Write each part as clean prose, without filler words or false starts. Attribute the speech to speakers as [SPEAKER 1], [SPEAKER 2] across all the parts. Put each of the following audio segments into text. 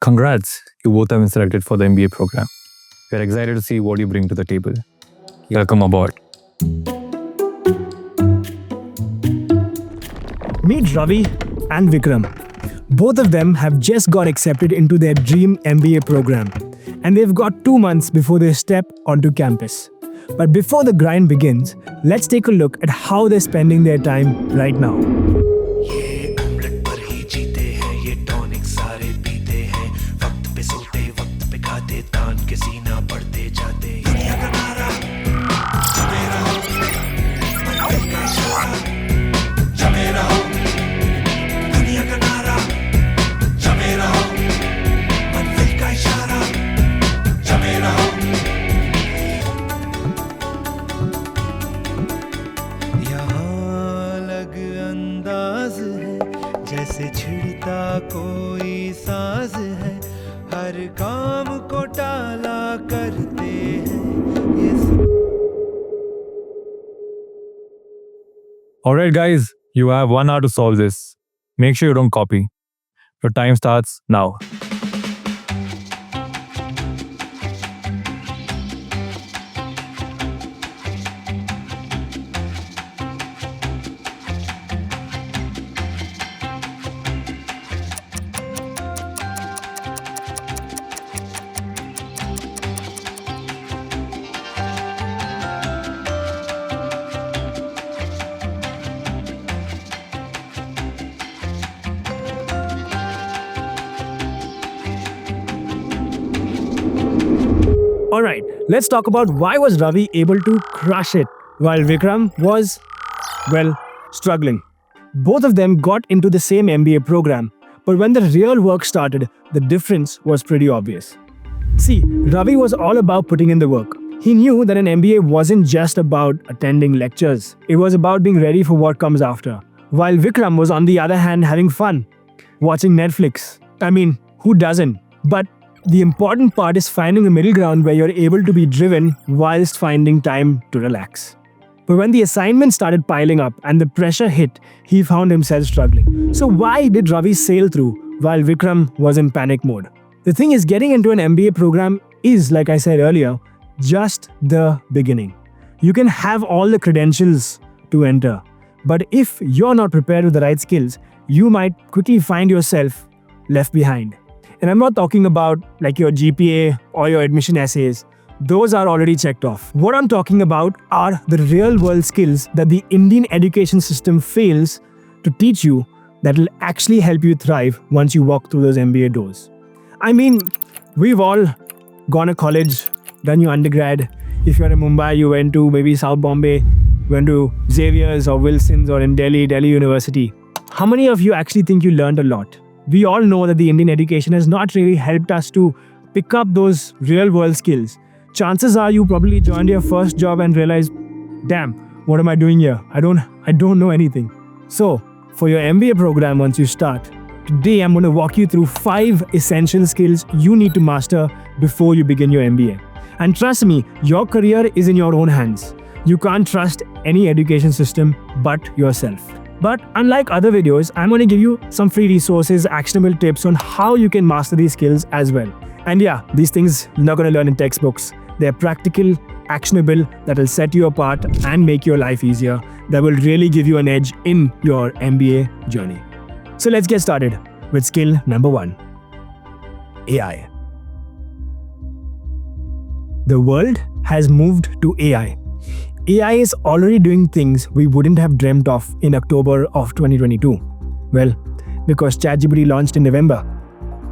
[SPEAKER 1] Congrats, you both have been selected for the MBA program. We are excited to see what you bring to the table. Welcome aboard.
[SPEAKER 2] Meet Ravi and Vikram. Both of them have just got accepted into their dream MBA program, and they've got 2 months before they step onto campus. But before the grind begins, let's take a look at how they're spending their time right now.
[SPEAKER 3] जैसे छिड़ता कोई साज है हर काम को टाला करते हैं
[SPEAKER 1] Alright guys, you have 1 hour to solve this. Make sure you don't copy. Your time starts now.
[SPEAKER 2] Alright, let's talk about why was Ravi able to crush it while Vikram was, struggling. Both of them got into the same MBA program, but when the real work started, the difference was pretty obvious. See, Ravi was all about putting in the work. He knew that an MBA wasn't just about attending lectures, it was about being ready for what comes after. While Vikram was on the other hand having fun, watching Netflix. I mean, who doesn't? But the important part is finding a middle ground where you're able to be driven whilst finding time to relax. But when the assignments started piling up and the pressure hit, he found himself struggling. So why did Ravi sail through while Vikram was in panic mode? The thing is, getting into an MBA program is, like I said earlier, just the beginning. You can have all the credentials to enter, but if you're not prepared with the right skills, you might quickly find yourself left behind. And I'm not talking about like your GPA or your admission essays. Those are already checked off. What I'm talking about are the real world skills that the Indian education system fails to teach you that will actually help you thrive once you walk through those MBA doors. I mean, we've all gone to college, done your undergrad. If you're in Mumbai, you went to maybe South Bombay, went to Xavier's or Wilson's or in Delhi University. How many of you actually think you learned a lot? We all know that the Indian education has not really helped us to pick up those real world skills. Chances are you probably joined your first job and realized, damn, what am I doing here? I don't know anything. So, for your MBA program once you start, today I'm going to walk you through 5 essential skills you need to master before you begin your MBA. And trust me, your career is in your own hands. You can't trust any education system but yourself. But unlike other videos, I'm going to give you some free resources, actionable tips on how you can master these skills as well. And yeah, these things you're not going to learn in textbooks. They're practical, actionable, that will set you apart and make your life easier, that will really give you an edge in your MBA journey. So let's get started with skill number 1. AI. The world has moved to AI. AI is already doing things we wouldn't have dreamt of in October of 2022. Well, because ChatGPT launched in November.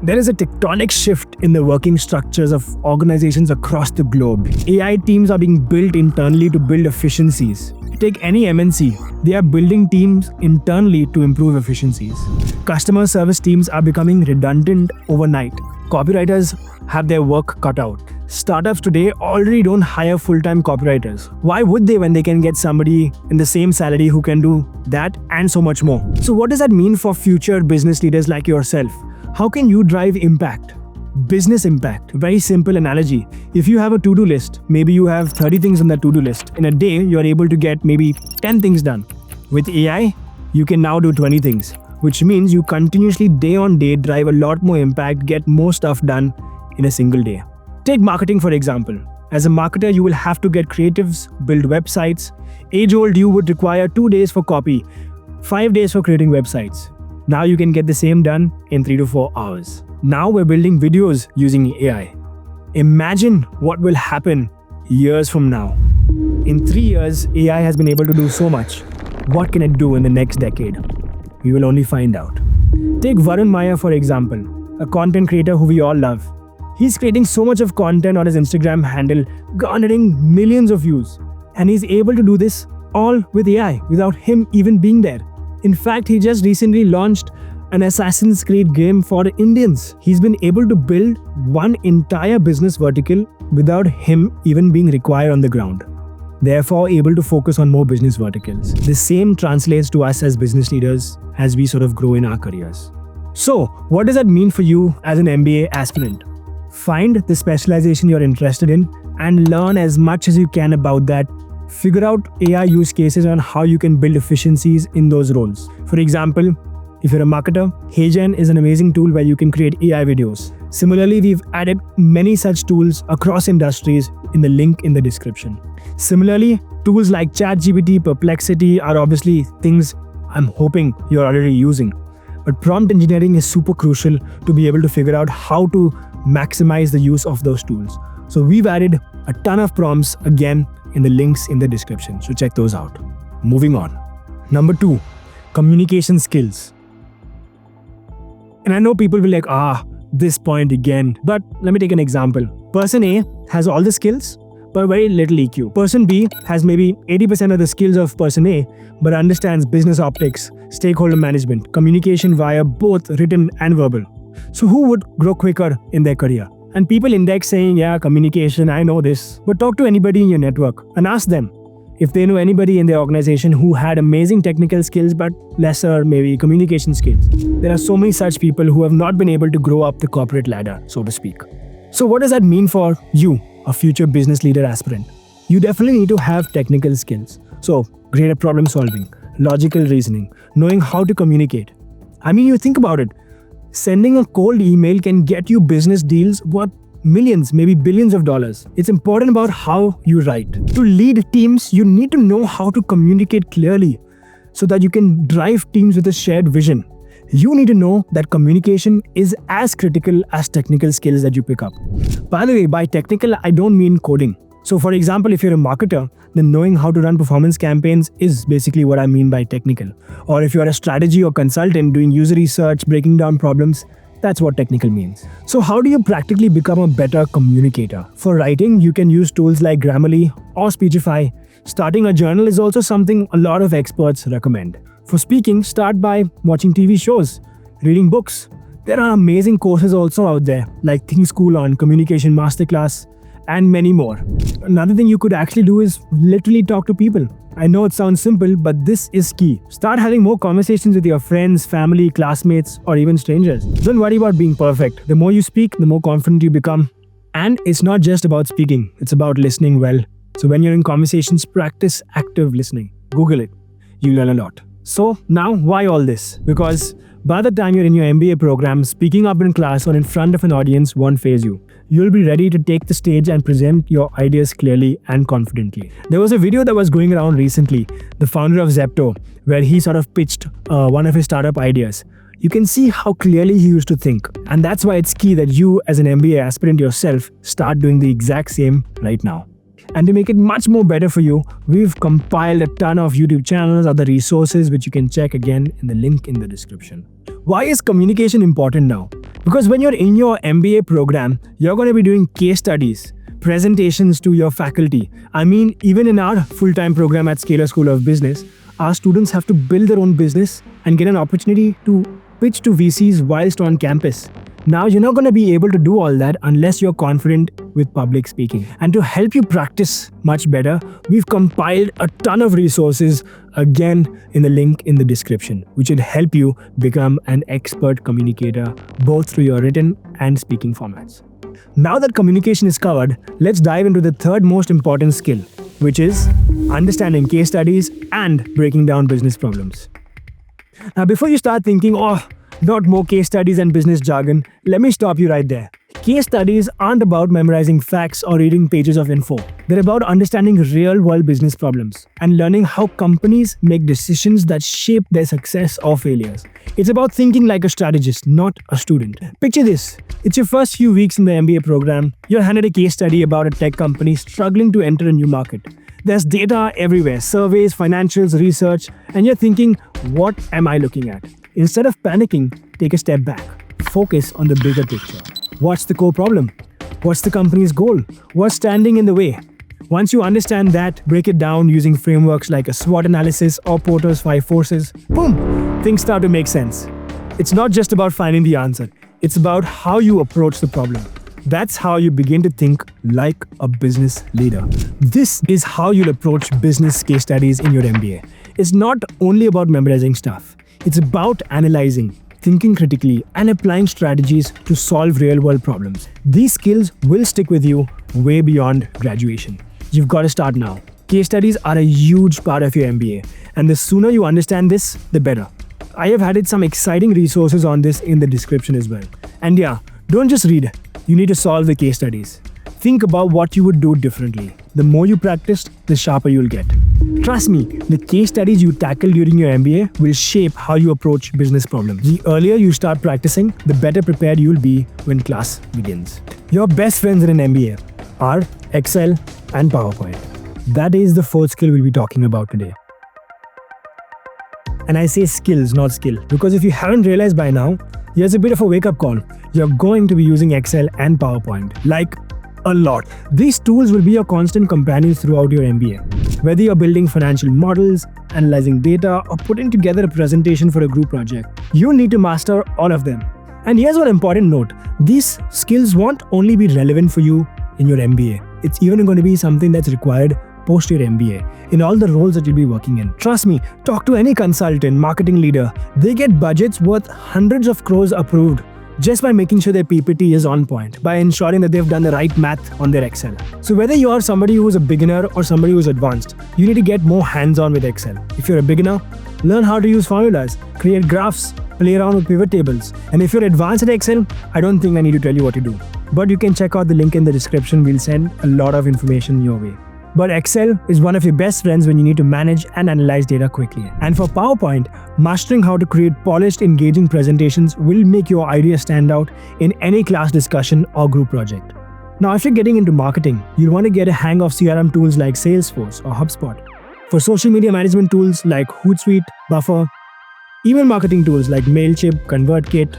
[SPEAKER 2] There is a tectonic shift in the working structures of organizations across the globe. AI teams are being built internally to build efficiencies. Take any MNC, they are building teams internally to improve efficiencies. Customer service teams are becoming redundant overnight. Copywriters have their work cut out. Startups today already don't hire full-time copywriters. Why would they when they can get somebody in the same salary who can do that and so much more? So what does that mean for future business leaders like yourself? How can you drive impact? Business impact. Very simple analogy. If you have a to-do list, maybe you have 30 things on that to-do list. In a day, you're able to get maybe 10 things done. With AI, you can now do 20 things. which means you continuously day on day drive a lot more impact, get more stuff done in a single day. Take marketing for example. As a marketer, you will have to get creatives, build websites. Age-old you would require 2 days for copy, 5 days for creating websites. Now you can get the same done in 3 to 4 hours. Now we're building videos using AI. Imagine what will happen years from now. In 3 years, AI has been able to do so much. What can it do in the next decade? We will only find out. Take Varun Maya for example, a content creator who we all love. He's creating so much of content on his Instagram handle, garnering millions of views. And he's able to do this all with AI without him even being there. In fact, he just recently launched an Assassin's Creed game for Indians. He's been able to build one entire business vertical without him even being required on the ground. Therefore, able to focus on more business verticals. The same translates to us as business leaders as we sort of grow in our careers. So, what does that mean for you as an MBA aspirant? Find the specialization you're interested in and learn as much as you can about that. Figure out AI use cases on how you can build efficiencies in those roles. For example, if you're a marketer, HeyGen is an amazing tool where you can create AI videos. Similarly, we've added many such tools across industries in the link in the description. Similarly, tools like ChatGPT, Perplexity are obviously things I'm hoping you're already using. But prompt engineering is super crucial to be able to figure out how to maximize the use of those tools. So we've added a ton of prompts again in the links in the description. So check those out. Moving on. Number 2, communication skills. And I know people will be like, this point again. But let me take an example. Person A has all the skills, but very little EQ. Person B has maybe 80% of the skills of person A, but understands business optics, stakeholder management, communication via both written and verbal. So who would grow quicker in their career? And people index saying, yeah, communication, I know this. But talk to anybody in your network and ask them if they know anybody in their organization who had amazing technical skills but lesser maybe communication skills. There are so many such people who have not been able to grow up the corporate ladder, so to speak. So what does that mean for you, a future business leader aspirant? You definitely need to have technical skills. So great at problem solving, logical reasoning, knowing how to communicate. I mean, you think about it. Sending a cold email can get you business deals worth millions, maybe billions of dollars. It's important about how you write. To lead teams, you need to know how to communicate clearly so that you can drive teams with a shared vision. You need to know that communication is as critical as technical skills that you pick up. By the way, by technical, I don't mean coding. So for example, if you're a marketer, then knowing how to run performance campaigns is basically what I mean by technical. Or if you're a strategy or consultant doing user research, breaking down problems, that's what technical means. So how do you practically become a better communicator? For writing, you can use tools like Grammarly or Speechify. Starting a journal is also something a lot of experts recommend. For speaking, start by watching TV shows, reading books. There are amazing courses also out there, like Think School on Communication Masterclass, and many more. Another thing you could actually do is literally talk to people. I know it sounds simple, but this is key. Start having more conversations with your friends, family, classmates, or even strangers. Don't worry about being perfect. The more you speak, the more confident you become. And it's not just about speaking, it's about listening well. So when you're in conversations, practice active listening. Google it. You learn a lot. So now, why all this? Because by the time you're in your MBA program, speaking up in class or in front of an audience won't faze you. You'll be ready to take the stage and present your ideas clearly and confidently. There was a video that was going around recently, the founder of Zepto, where he sort of pitched one of his startup ideas. You can see how clearly he used to think. And that's why it's key that you, as an MBA aspirant yourself, start doing the exact same right now. And to make it much more better for you, we've compiled a ton of YouTube channels, other resources which you can check again in the link in the description. Why is communication important now? Because when you're in your MBA program, you're going to be doing case studies, presentations to your faculty. I mean, even in our full-time program at Scaler School of Business, our students have to build their own business and get an opportunity to pitch to VCs whilst on campus. Now, you're not going to be able to do all that unless you're confident with public speaking. And to help you practice much better, we've compiled a ton of resources again in the link in the description, which will help you become an expert communicator both through your written and speaking formats. Now that communication is covered, let's dive into the third most important skill, which is understanding case studies and breaking down business problems. Now, before you start thinking, oh, not more case studies and business jargon, let me stop you right there. Case studies aren't about memorizing facts or reading pages of info. They're about understanding real-world business problems and learning how companies make decisions that shape their success or failures. It's about thinking like a strategist, not a student. Picture this. It's your first few weeks in the MBA program. You're handed a case study about a tech company struggling to enter a new market. There's data everywhere, surveys, financials, research, and you're thinking, what am I looking at? Instead of panicking, take a step back. Focus on the bigger picture. What's the core problem? What's the company's goal? What's standing in the way? Once you understand that, break it down using frameworks like a SWOT analysis or Porter's 5 forces. Boom! Things start to make sense. It's not just about finding the answer. It's about how you approach the problem. That's how you begin to think like a business leader. This is how you'll approach business case studies in your MBA. It's not only about memorizing stuff. It's about analyzing, thinking critically, and applying strategies to solve real-world problems. These skills will stick with you way beyond graduation. You've got to start now. Case studies are a huge part of your MBA, and the sooner you understand this, the better. I have added some exciting resources on this in the description as well. And yeah, don't just read. You need to solve the case studies. Think about what you would do differently. The more you practice, the sharper you'll get. Trust me, the case studies you tackle during your MBA will shape how you approach business problems. The earlier you start practicing, the better prepared you'll be when class begins. Your best friends in an MBA are Excel and PowerPoint. That is the fourth skill we'll be talking about today. And I say skills, not skill, because if you haven't realized by now, here's a bit of a wake-up call. You're going to be using Excel and PowerPoint, like a lot. These tools will be your constant companions throughout your MBA. Whether you're building financial models, analyzing data, or putting together a presentation for a group project, you need to master all of them. And here's one important note. These skills won't only be relevant for you in your MBA. It's even going to be something that's required post your MBA in all the roles that you'll be working in. Trust me, talk to any consultant, marketing leader. They get budgets worth hundreds of crores approved just by making sure their PPT is on point, by ensuring that they've done the right math on their Excel. So whether you are somebody who's a beginner or somebody who's advanced, you need to get more hands-on with Excel. If you're a beginner, learn how to use formulas, create graphs, play around with pivot tables. And if you're advanced at Excel, I don't think I need to tell you what to do. But you can check out the link in the description. We'll send a lot of information your way. But Excel is one of your best friends when you need to manage and analyze data quickly. And for PowerPoint, mastering how to create polished, engaging presentations will make your idea stand out in any class discussion or group project. Now, if you're getting into marketing, you'll want to get a hang of CRM tools like Salesforce or HubSpot. For social media management tools like Hootsuite, Buffer, email marketing tools like MailChimp, ConvertKit,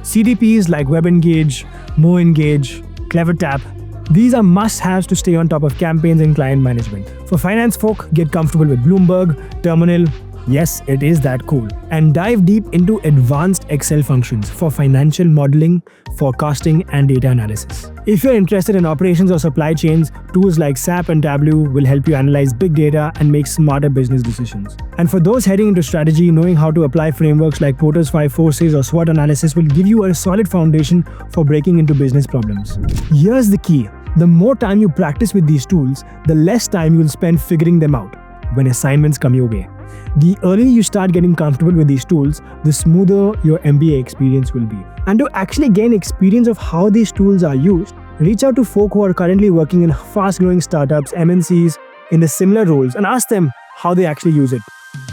[SPEAKER 2] CDPs like WebEngage, MoEngage, CleverTap. These are must-haves to stay on top of campaigns and client management. For finance folk, get comfortable with Bloomberg, Terminal, yes, it is that cool, and dive deep into advanced Excel functions for financial modeling, forecasting, and data analysis. If you're interested in operations or supply chains, tools like SAP and Tableau will help you analyze big data and make smarter business decisions. And for those heading into strategy, knowing how to apply frameworks like Porter's 5 forces or SWOT analysis will give you a solid foundation for breaking into business problems. Here's the key. The more time you practice with these tools, the less time you'll spend figuring them out when assignments come your way. The earlier you start getting comfortable with these tools, the smoother your MBA experience will be. And to actually gain experience of how these tools are used, reach out to folk who are currently working in fast-growing startups, MNCs, in the similar roles, and ask them how they actually use it.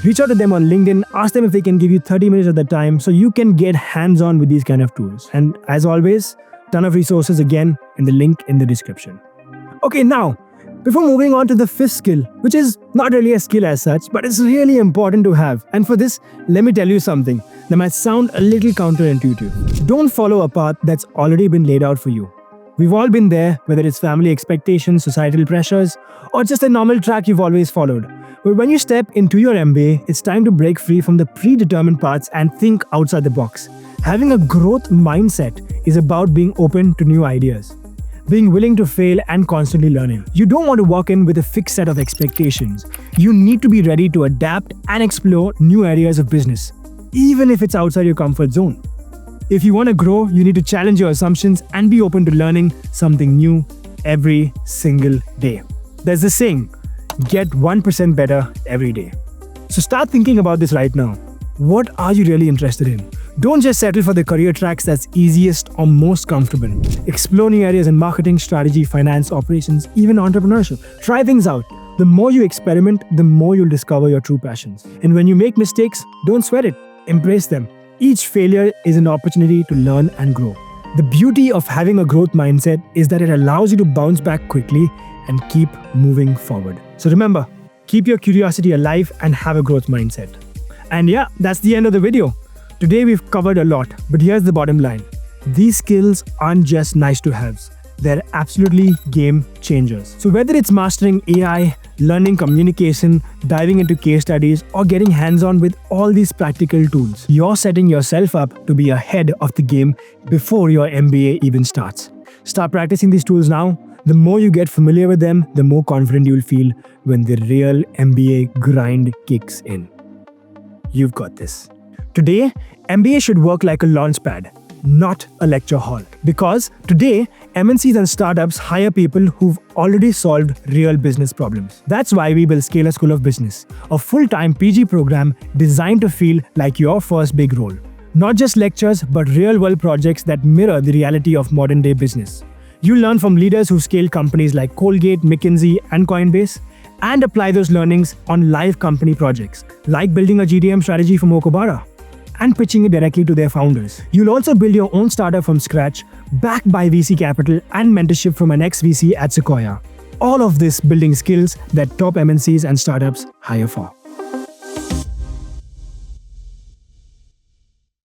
[SPEAKER 2] Reach out to them on LinkedIn, ask them if they can give you 30 minutes of their time so you can get hands-on with these kind of tools. And as always, ton of resources again in the link in the description. Okay, now, before moving on to the fifth skill, which is not really a skill as such, but it's really important to have. And for this, let me tell you something that might sound a little counterintuitive. Don't follow a path that's already been laid out for you. We've all been there, whether it's family expectations, societal pressures, or just a normal track you've always followed. But when you step into your MBA, it's time to break free from the predetermined paths and think outside the box. Having a growth mindset is about being open to new ideas, being willing to fail and constantly learning. You don't want to walk in with a fixed set of expectations. You need to be ready to adapt and explore new areas of business, even if it's outside your comfort zone. If you want to grow, you need to challenge your assumptions and be open to learning something new every single day. There's this saying, get 1% better every day. So start thinking about this right now. What are you really interested in? Don't just settle for the career tracks that's easiest or most comfortable. Explore new areas in marketing, strategy, finance, operations, even entrepreneurship. Try things out. The more you experiment, the more you'll discover your true passions. And when you make mistakes, don't sweat it. Embrace them. Each failure is an opportunity to learn and grow. The beauty of having a growth mindset is that it allows you to bounce back quickly and keep moving forward. So remember, keep your curiosity alive and have a growth mindset. And yeah, that's the end of the video. Today we've covered a lot, but here's the bottom line. These skills aren't just nice to haves. They're absolutely game changers. So whether it's mastering AI, learning communication, diving into case studies, or getting hands-on with all these practical tools, you're setting yourself up to be ahead of the game before your MBA even starts. Start practicing these tools now. The more you get familiar with them, the more confident you'll feel when the real MBA grind kicks in. You've got this. Today, MBA should work like a launchpad, not a lecture hall. Because today, MNCs and startups hire people who've already solved real business problems. That's why we built Scaler School of Business, a full-time PG program designed to feel like your first big role. Not just lectures, but real-world projects that mirror the reality of modern-day business. You'll learn from leaders who scale companies like Colgate, McKinsey, and Coinbase, and apply those learnings on live company projects, like building a GTM strategy for Mokobara and pitching it directly to their founders. You'll also build your own startup from scratch, backed by VC capital and mentorship from an ex-VC at Sequoia. All of this building skills that top MNCs and startups hire for.